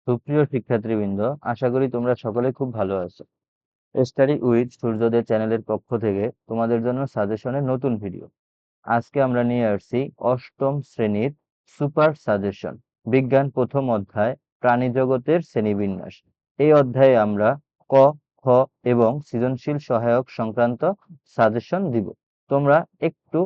সুপ্রিয় শিক্ষার্থীবৃন্দ, আশা করি তোমরা সকলে খুব ভালো আছো। স্টাডি উইথ সূর্যোদয় চ্যানেলের পক্ষ থেকে তোমাদের জন্য সাজেশনের নতুন ভিডিও। আজকে আমরা নিয়ে আসছি অষ্টম শ্রেণীর সুপার সাজেশন, বিজ্ঞান প্রথম অধ্যায়, প্রাণী জগতের শ্রেণীবিন্যাস। এই অধ্যায়ে আমরা ক, খ এবং সৃজনশীল সহায়ক সংক্রান্ত সাজেশন দিব। তোমরা একটু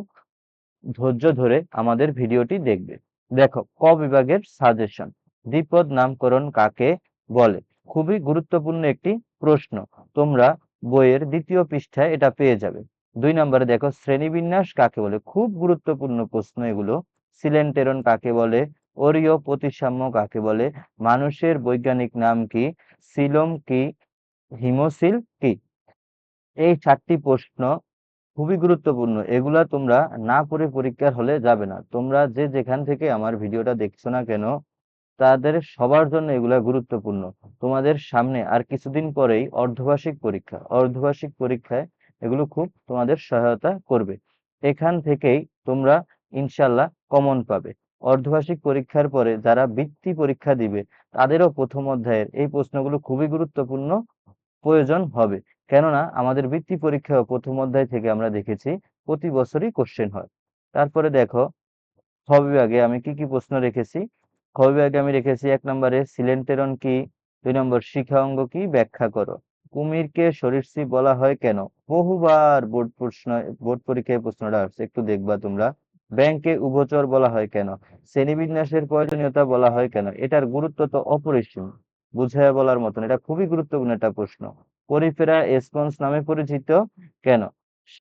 ধৈর্য ধরে আমাদের ভিডিওটি দেখবে। দেখো, ক বিভাগের সাজেশন, দ্বিপদ নামকরণ কাকে বলে? খুবই গুরুত্বপূর্ণ একটি প্রশ্ন, তোমরা বইয়ের দ্বিতীয় পৃষ্ঠায় এটা পেয়ে যাবে। 2 নম্বরে দেখো, শ্রেণীবিন্যাস কাকে বলে? খুব গুরুত্বপূর্ণ প্রশ্ন এগুলো। সিলেন্টেরন কাকে বলে? অরীয় প্রতিসাম্য কাকে বলে? মানুষের বৈজ্ঞানিক নাম কি? সিলোম কি? হিমোসিল কি? এই 4টি প্রশ্ন খুবই গুরুত্বপূর্ণ। এগুলা তোমরা না পড়ে পরীক্ষার হলে যাবে না। তোমরা যে যেখান থেকে আমার ভিডিওটা দেখছো না কেন, তাদের সবার জন্য এগুলা গুরুত্বপূর্ণ। তোমাদের সামনে আর কিছুদিন পরেই অর্ধবার্ষিক পরীক্ষা। অর্ধবার্ষিক পরীক্ষায় এগুলো খুব তোমাদের সহায়তা করবে। এখান থেকেই তোমরা ইনশাল্লাহ কমন পাবে। অর্ধবার্ষিক পরীক্ষার পরে যারা বৃত্তি পরীক্ষা দিবে, তাদেরও প্রথম অধ্যায়ের এই প্রশ্নগুলো খুবই গুরুত্বপূর্ণ প্রয়োজন হবে। কেননা আমাদের বৃত্তি পরীক্ষা প্রথম অধ্যায় থেকে আমরা দেখেছি প্রতি বছরই কোশ্চেন হয়। তারপরে দেখো, খ বিভাগে আমি কি কি প্রশ্ন রেখেছি। খ বিভাগে আমি রেখেছি 1 নম্বরে সিলেন্টেরন কি, 2 নম্বর শিখা অঙ্গ কি, ব্যাখ্যা করো। কুমিরকে সরীসৃপ বলা হয় কেন? বহুবার বোর্ড পরীক্ষায় প্রশ্নটা আসছে, একটু দেখবা তোমরা। ব্যাংকে উভচর বলা হয় কেন? শ্রেণীবিন্যাসের প্রয়োজনীয়তা বলা হয় কেন? এটার গুরুত্ব তো অপরিসীম, বুঝাইয়া বলার মতন। এটা খুবই গুরুত্বপূর্ণ একটা প্রশ্ন। পরিফেরা স্পঞ্জ নামে পরিচিত কেন?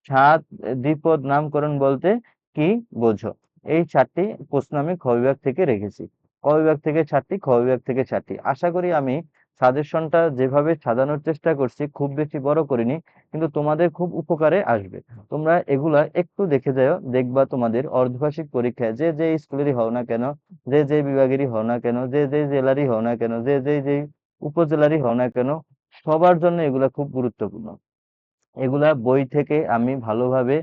সাত দ্বিপদ নামকরণ বলতে কি বোঝো? এই 4টি প্রশ্ন আমি খ বিভাগ থেকে রেখেছি। ক বিভাগ থেকে 4টি, খ বিভাগ থেকে 4টি। আশা করি আমি সাজেশনটা যেভাবে সাজানোর চেষ্টা করছি, খুব বেশি বড় করিনি, কিন্তু তোমাদের খুব উপকারে আসবে। তোমরা এগুলা একটু দেখে যাও, দেখবা তোমাদের অর্ধবার্ষিক পরীক্ষায় যে যে স্কুলেরই হও না কেন, যে যে বিভাগেরই হও না কেন, যে যে জেলারই হও না কেন, যে যে উপজেলারই হও না কেন, সবার জন্য এগুলা খুব গুরুত্বপূর্ণ। এগুলা বই থেকে আমি ভালোভাবে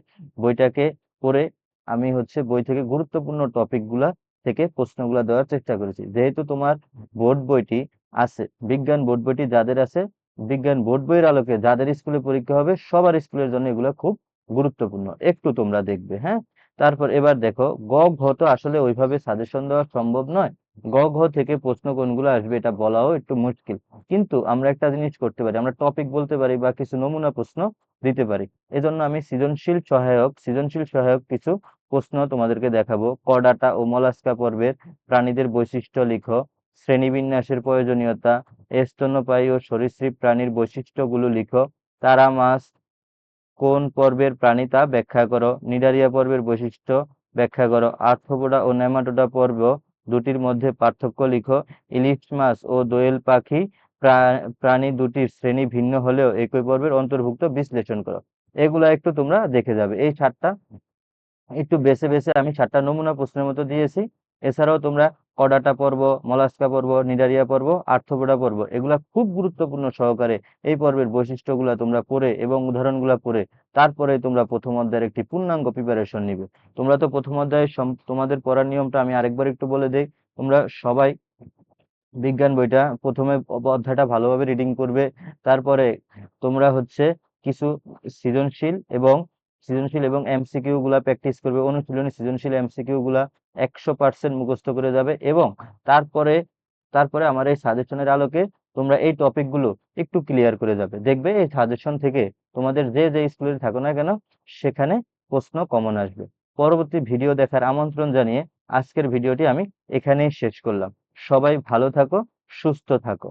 বইটাকে পড়ে আমি বই থেকে গুরুত্বপূর্ণ টপিক গুলা থেকে প্রশ্নগুলা দেওয়ার চেষ্টা করেছি। যেহেতু তোমার বোর্ড বইটি আছে, বিজ্ঞান বোর্ড বইটি যাদের আছে, বিজ্ঞান বোর্ড বইয়ের আলোকে যাদের স্কুলে পরীক্ষা হবে, সবার স্কুলের জন্য এগুলো খুব গুরুত্বপূর্ণ। একটু তোমরা দেখবে, হ্যাঁ। তারপর এবার দেখো, গ ঘ তো আসলে ওইভাবে সাজেশন দেওয়া সম্ভব নয়। গ ঘ থেকে প্রশ্ন কোনগুলো আসবে এটা বলাও একটু মুশকিল। কিন্তু আমরা একটা জিনিস করতে পারি, আমরা টপিক বলতে পারি বা কিছু নমুনা প্রশ্ন দিতে পারি। এজন্য আমি সৃজনশীল সহায়ক কিছু প্রশ্ন তোমাদেরকে দেখাবো। করডাটা ও মলাস্কা পর্বের প্রাণীদের বৈশিষ্ট্য লিখো। শ্রেণীবিন্যাসের প্রয়োজনীয়তা। স্তন্যপায়ী ও সরীসৃপ প্রাণীর বৈশিষ্ট্যগুলো লিখো। তারা মাছ কোন পর্বের প্রাণী তা ব্যাখ্যা করো। নিডারিয়া পর্বের বৈশিষ্ট্য ব্যাখ্যা করো। আর্থ্রোপোডা ও নেমাটোডা পর্ব দুটির মধ্যে পার্থক্য লিখো। ইলিশ মাছ ও দোয়েল পাখি প্রাণী দুটির শ্রেণী ভিন্ন হলেও একই পর্বের অন্তর্ভুক্ত বিশ্লেষণ করো। এগুলা একটু তোমরা দেখে যাবে। এই 4টা একটু বেছে বেছে আমি 4টা নমুনা প্রশ্নের মতো দিয়েছি। এছাড়াও তোমরা কডাটা পর্ব, মলাস্কা পর্ব, নিডারিয়া পর্ব, আর্থ্রোপোডা পর্ব, এগুলা খুব গুরুত্বপূর্ণ সহকারে এই পর্বের বৈশিষ্ট্যগুলা তোমরা পড়ে এবং উদাহরণগুলা পড়ে তারপরে তোমরা প্রথম অধ্যায়ের একটি পূর্ণাঙ্গ প্রিপারেশন নিবে। তোমরা তো প্রথম অধ্যায়ে তোমাদের পড়ার নিয়মটা আমি আরেকবার একটু বলে দেই। তোমরা সবাই বিজ্ঞান বইটা প্রথমে অধ্যায়টা ভালোভাবে রিডিং করবে। তারপরে তোমরা কিছু সৃজনশীল এবং এমসিকিউ গুলা প্র্যাকটিস করবে। অনুশীলনী সৃজনশীল এমসিকিউ গুলা 100% মুখস্থ করে যাবে। এবং তারপরে তারপরে আমার এই সাজেশনের আলোকে তোমরা এই টপিক গুলো একটু ক্লিয়ার করে যাবে। দেখবে এই সাজেশন থেকে তোমাদের যে যে স্কুলে থাকো না কেন, সেখানে প্রশ্ন কমন আসবে। পরবর্তী ভিডিও দেখার আমন্ত্রণ জানিয়ে আজকের ভিডিওটি আমি এখানেই শেষ করলাম। সবাই ভালো থাকো, সুস্থ থাকো।